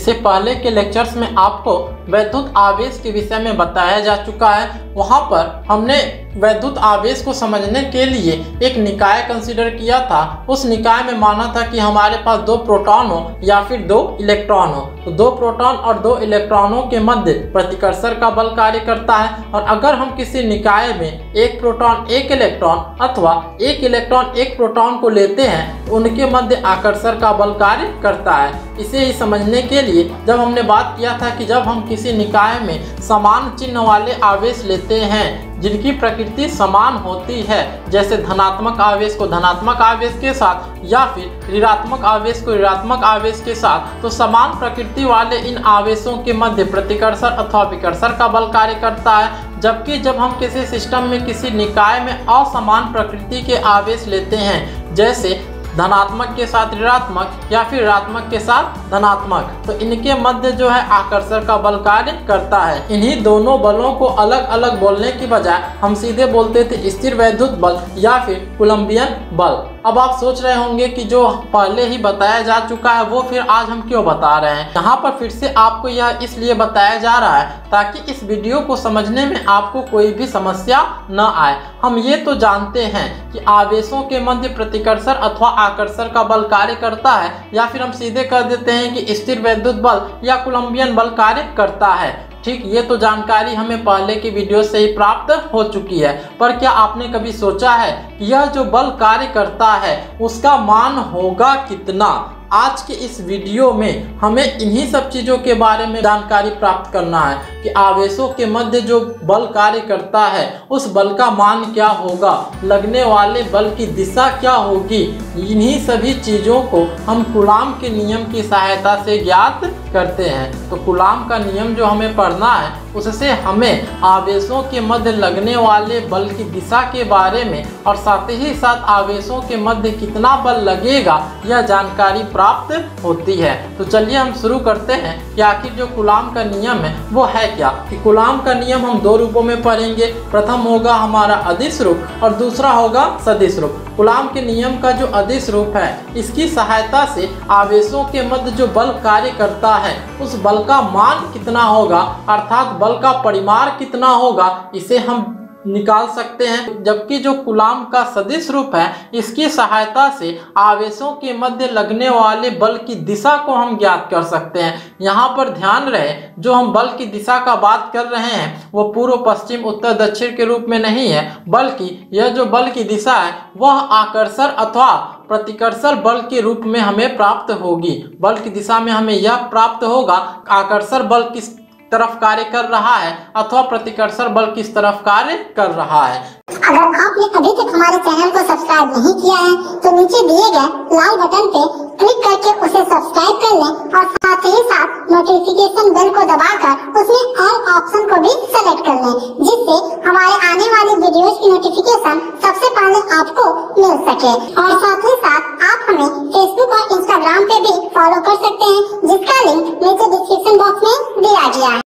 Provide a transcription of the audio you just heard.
इससे पहले के लेक्चर्स में आपको वैद्युत आवेश के विषय में बताया जा चुका है। वहां पर हमने वैद्युत आवेश को समझने के लिए एक निकाय कंसीडर किया था। उस निकाय में माना था कि हमारे पास 2 प्रोटॉन हो या फिर 2 इलेक्ट्रॉन हो, तो 2 प्रोटॉन और 2 इलेक्ट्रॉनों के मध्य प्रतिकर्षण का बल कार्य करता है। और अगर हम किसी निकाय में 1 प्रोटॉन 1 इलेक्ट्रॉन अथवा 1 इलेक्ट्रॉन 1 प्रोटॉन को लेते हैं तो उनके मध्य आकर्षण का बल कार्य करता है। इसे ही समझने के लिए जब हमने बात किया था कि जब हम किसी निकाय में समान चिन्ह वाले आवेश लेते हैं जिनकी प्रकृति समान होती है, जैसे धनात्मक आवेश को धनात्मक आवेश के साथ या फिर ऋणात्मक आवेश को ऋणात्मक आवेश के साथ, तो समान प्रकृति वाले इन आवेशों के मध्य प्रतिकर्षण अथवा विकर्षण का बल कार्य करता है। जबकि जब हम किसी सिस्टम में किसी निकाय में असमान प्रकृति के आवेश लेते हैं, जैसे धनात्मक के साथ ऋणात्मक या फिर ऋणात्मक के साथ धनात्मक, तो इनके मध्य जो है आकर्षण का बल कार्य करता है। इन्हीं दोनों बलों को अलग अलग बोलने की बजाय हम सीधे बोलते थे स्थिर वैद्युत बल या फिर कूलम्बियन बल। अब आप सोच रहे होंगे कि जो पहले ही बताया जा चुका है वो फिर आज हम क्यों बता रहे हैं। यहाँ पर फिर से आपको यह इसलिए बताया जा रहा है ताकि इस वीडियो को समझने में आपको कोई भी समस्या न आए। हम ये तो जानते हैं कि आवेशों के मध्य प्रतिकर्षण अथवा आकर्षण का बल कार्य करता है, या फिर हम सीधे कह देते हैं कि स्थिर वैद्युत बल या कूलम्बियन बल कार्य करता है। ठीक, ये तो जानकारी हमें पहले की वीडियो से ही प्राप्त हो चुकी है। पर क्या आपने कभी सोचा है कि यह जो बल कार्य करता है उसका मान होगा कितना? आज के इस वीडियो में हमें इन्हीं सब चीज़ों के बारे में जानकारी प्राप्त करना है कि आवेशों के मध्य जो बल कार्य करता है उस बल का मान क्या होगा, लगने वाले बल की दिशा क्या होगी। इन्हीं सभी चीज़ों को हम कूलाम के नियम की सहायता से ज्ञात करते हैं। तो कूलाम का नियम जो हमें पढ़ना है उससे हमें आवेशों के मध्य लगने वाले बल की दिशा के बारे में और साथ ही साथ आवेशों के मध्य कितना बल लगेगा यह जानकारी प्राप्त होती है। तो चलिए हम शुरू करते हैं कि आखिर जो कूलाम का नियम है वो है क्या। कि कूलाम का नियम हम 2 रूपों में पढ़ेंगे। प्रथम होगा हमारा अदिश रूप और दूसरा होगा सदिश रूप। कूलाम के नियम का जो अदिश रूप है इसकी सहायता से आवेशों के मध्य जो बल कार्य करता है उस बल का मान कितना होगा, अर्थात बल का परिमाण कितना होगा, इसे हम निकाल सकते हैं। जबकि जो कूलाम का सदिश रूप है इसकी सहायता से आवेशों के मध्य लगने वाले बल की दिशा को हम ज्ञात कर सकते हैं। यहाँ पर ध्यान रहे, जो हम बल की दिशा का बात कर रहे हैं वो पूर्व पश्चिम उत्तर दक्षिण के रूप में नहीं है, बल्कि यह जो बल की दिशा है वह आकर्षण अथवा प्रतिकर्षण बल के रूप में हमें प्राप्त होगी। बल की दिशा में हमें यह प्राप्त होगा आकर्षण बल किस तरफ कार्य कर रहा है अथवा प्रतिकर्षण बल किस तरफ कार्य कर रहा है। अगर आपने अभी तक हमारे चैनल को सब्सक्राइब नहीं किया है तो नीचे दिए गए लाल बटन पे क्लिक करके उसे सब्सक्राइब कर लें और साथ ही साथ नोटिफिकेशन बेल को दबाकर उसमें ऑल ऑप्शन को भी सेलेक्ट कर लें, जिससे हमारे आने वाली वीडियोस की नोटिफिकेशन सबसे पहले आपको मिल सके। और साथ ही साथ आप हमें फेसबुक और इंस्टाग्राम पे भी फॉलो कर सकते हैं, जिसका लिंक नीचे डिस्क्रिप्शन बॉक्स में दिया गया है।